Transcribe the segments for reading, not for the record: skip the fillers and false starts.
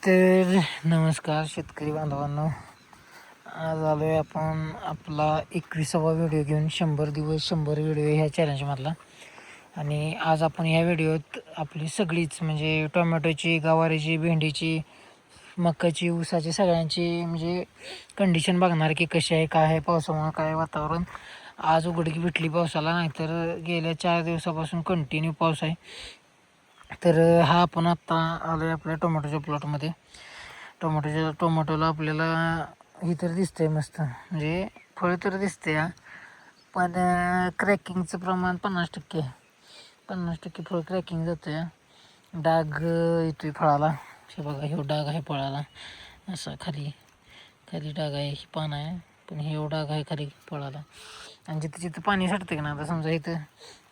तर नमस्कार शेतकरी बांधवांनो, आज आलो आहे आपण आपला 21वा व्हिडिओ घेऊन 100 दिवस 100 व्हिडिओ ह्या चॅलेंजमधला. आणि आज आपण ह्या व्हिडिओत आपली सगळीच म्हणजे टोमॅटोची, गवारीची, भेंडीची, मकाची, ऊसाची सगळ्यांची म्हणजे कंडिशन बघणार की कशी आहे, काय आहे, पावसामुळे काय वातावरण. आज उघडकी भेटली पावसाला, नाहीतर गेल्या 4 दिवसापासून कंटिन्यू पाऊस आहे. तर हा आपण आत्ता आलो आहे आपल्या टोमॅटोच्या प्लॉटमध्ये. टोमॅटोला आपल्याला ही तर दिसतंय मस्त, म्हणजे फळ तर दिसते हा, पण क्रॅकिंगचं प्रमाण 50% फळ क्रॅकिंग जातं आहे. डाग येतोय फळाला. हे बघा, हे डाग आहे फळाला, असा खाली खाली डाग आहे, ही पान आहे, पण हे डाग आहे खाली फळाला. आणि जिथं जिथं पाणी साठतं की ना, आता समजा इथं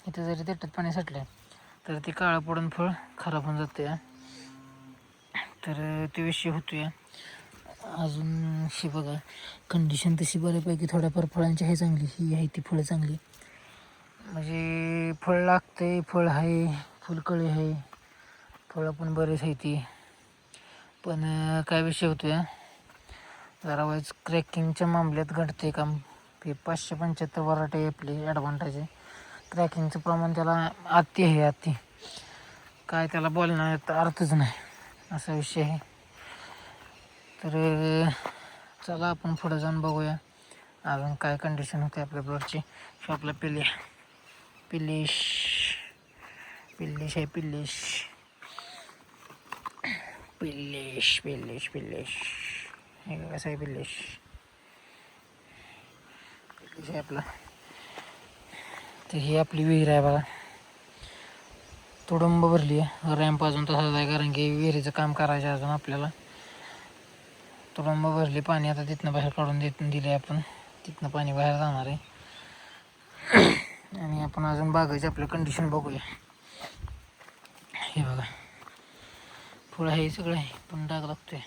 इथं जरी देठात पाणी साठलं तर ते काळं पडून फळ खराब होऊन जाते. तर ते विषय होतो या. अजून ही बघा कंडिशन तशी बऱ्यापैकी थोड्याफार फळांची आहे चांगली, ही आहे ती फळं चांगली, म्हणजे फळ लागते, फळ आहे, फुलकळी आहे, फळं पण बरेच आहे ती. पण काय विषय होतो या, जरा वाईज क्रॅकिंगच्या मामल्यात घडते काम. हे 575 व्हरायटी आपली ॲडव्हान्टेज आहे. क्रॅकिंगचं प्रमाण त्याला अति आहे, अति काय त्याला बोलण्यात अर्थच नाही, असा विषय आहे. तर चला आपण पुढे जाऊन बघूया अजून काय कंडिशन होते आपल्या प्लॉटची. आपला पिल्लिश आहे, पिल्लिश हे कसं आहे, पिल्लिश आहे आपला. तर ही आपली विहीर आहे बघा, तुडुंब भरली आहे. रॅम्प अजून तसाच आहे, कारण की विहिरीचं काम करायचं अजून आपल्याला. तुडुंब भरली, पाणी आता तिथनं बाहेर काढून दिले आपण, तिथनं पाणी बाहेर जाणार आहे. आणि आपण अजून बागायची आपलं कंडिशन बघूया. हे बघा फुलं आहे, सगळं आहे, पण डाग लागतोय.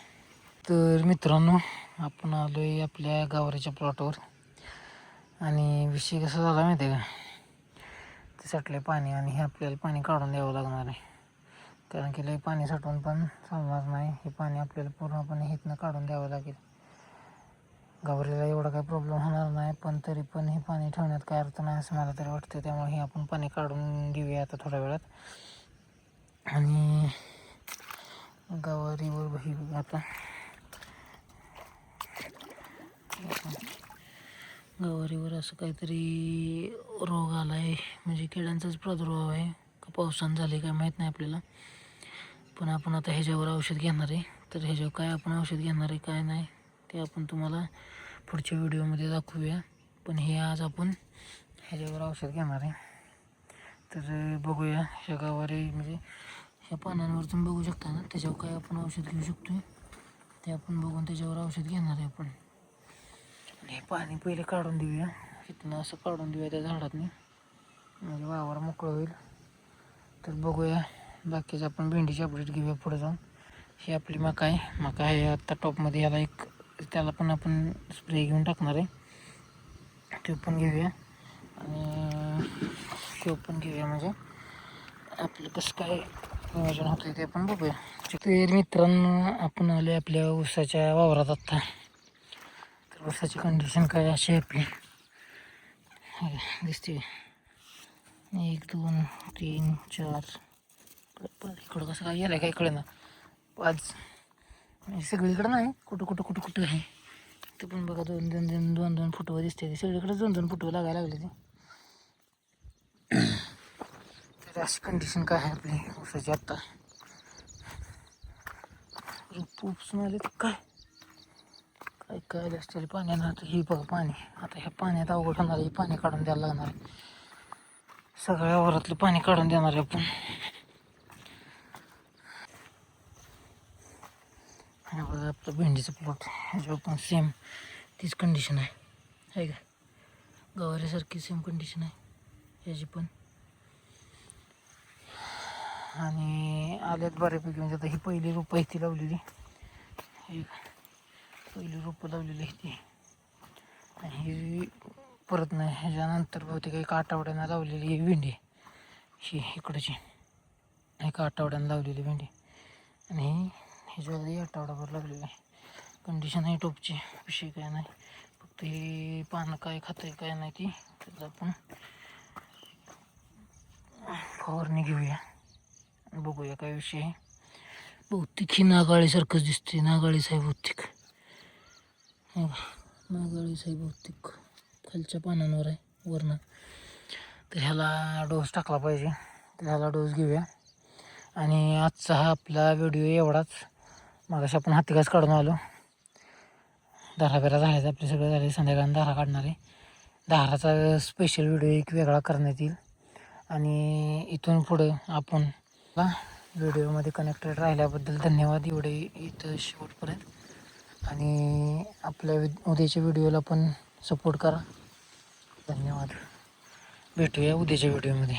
तर मित्रांनो, आपण आलो आहे आपल्या गवारीच्या प्लॉटवर. आणि विषय कसा झाला माहिती आहे का, ते साठले पाणी आणि हे आपल्याला पाणी काढून द्यावं लागणार आहे, कारण की लई पाणी साठवून पण चालणार नाही. हे पाणी आपल्याला पूर्णपणे इथनं काढून द्यावं लागेल. गवारीला एवढा काही प्रॉब्लेम होणार नाही, पण तरी पण हे पाणी ठेवण्यात काय अर्थ नाही असं मला तरी वाटतं. त्यामुळे हे आपण पाणी काढून देऊया आता थोड्या वेळात. आणि गवारीवर ही आता गवारीवर असं काहीतरी रोग आला आहे, म्हणजे किड्यांचाच प्रादुर्भाव आहे का पावसानं झाले काय माहीत नाही आपल्याला. पण आपण आता ह्याच्यावर औषध घेणार आहे. तर ह्याच्यावर काय आपण औषध घेणार आहे काय नाही ते आपण तुम्हाला पुढच्या व्हिडिओमध्ये दाखवूया. पण हे आज आपण ह्याच्यावर औषध घेणार आहे. तर बघूया ह्या गवारी म्हणजे ह्या पानांवर तुम्ही बघू शकता ना, त्याच्यावर काय आपण औषध घेऊ शकतो ते आपण बघून त्याच्यावर औषध घेणार आहे आपण. हे पाणी पहिले काढून देऊया, इथनं असं काढून देऊया त्या झाडातनी, म्हणजे वावर मोकळं होईल. तर बघूया बाकीचं आपण भेंडीची अपडेट घेऊया पुढे जाऊन. ही आपली मका आहे आत्ता टॉपमध्ये. ह्याला एक त्याला पण आपण स्प्रे घेऊन टाकणार आहे, ते पण घेऊया. आणि ते पण घेऊया, म्हणजे आपलं कसं काय नियोजन होतं ते पण बघूया. तर मित्रांनो, आपण आलो आपल्या ऊसाच्या वावरात आत्ता. तर ऊसाची कंडिशन काय अशी आहे आपली, दिसते 1 2 3 4 इकडं कसं काय गेलं काय कळेना, 5 म्हणजे सगळीकडं नाही, कुठं आहे ते पण बघा. 2 फुटवं दिसते, सगळीकडे 2 फुटवं लागायला लागले ते. तर अशी कंडिशन काय आहे आपली ऊसाची आत्ता. रोप उपसून आले तर काय आले असतील पाण्यानं. आता ही बघा पाणी, आता ह्या पाण्यात अवघड होणार आहे, पाणी काढून द्यायला लागणार आहे. सगळ्या वरातलं पाणी काढून देणार आहे आपण. हा बघा आपलं भेंडीचं प्लॉट, ह्याच्यावर पण सेम तीच कंडिशन आहे का, गवारीसारखी सेम कंडिशन आहे ह्याची पण. आणि आल्यात बऱ्यापैकी, म्हणजे आता ही पहिली रोपं आहे ती लावलेली, पहिली रोपं लावलेली आहे ती. आणि ही परत नाही, ह्याच्यानंतर बहुतेक 1 आठवड्यानं लावलेली भेंडी, ही इकडची 1 आठवड्यानं लावलेली भेंडी. आणि ह्याच्या आधी आठवडाभर लागलेला आहे. कंडिशन आहे टोपची, विषय काय नाही. फक्त हे पानं काय खातं काय नाही ती त्याचं आपण फवारणी घेऊया, बघूया काय विषय आहे. बहुतेक ही नागाळीसारखंच दिसते, नागाळीच आहे बहुतेक. नागाळीच आहे बहुतेक, खालच्या पानांवर आहे वरनं. तर ह्याला डोस टाकला पाहिजे, तर ह्याला डोस घेऊया. आणि आजचा हा आपला व्हिडिओ एवढाच. मागाशी आपण हातीघास काढून आलो, धाराबिरा झाल्याचं आपले सगळं झाले. संध्याकाळी धारा काढणार आहे. धाराचा स्पेशल व्हिडिओ एक वेगळा करण्यात येईल. आणि इथून पुढं आपण व्हिडिओमध्ये कनेक्टेड राहिल्याबद्दल धन्यवाद. एवढे इथं शेवटपर्यंत. आणि आपल्या उद्याच्या व्हिडिओला पण सपोर्ट करा. धन्यवाद. भेटूया उद्याच्या व्हिडिओमध्ये.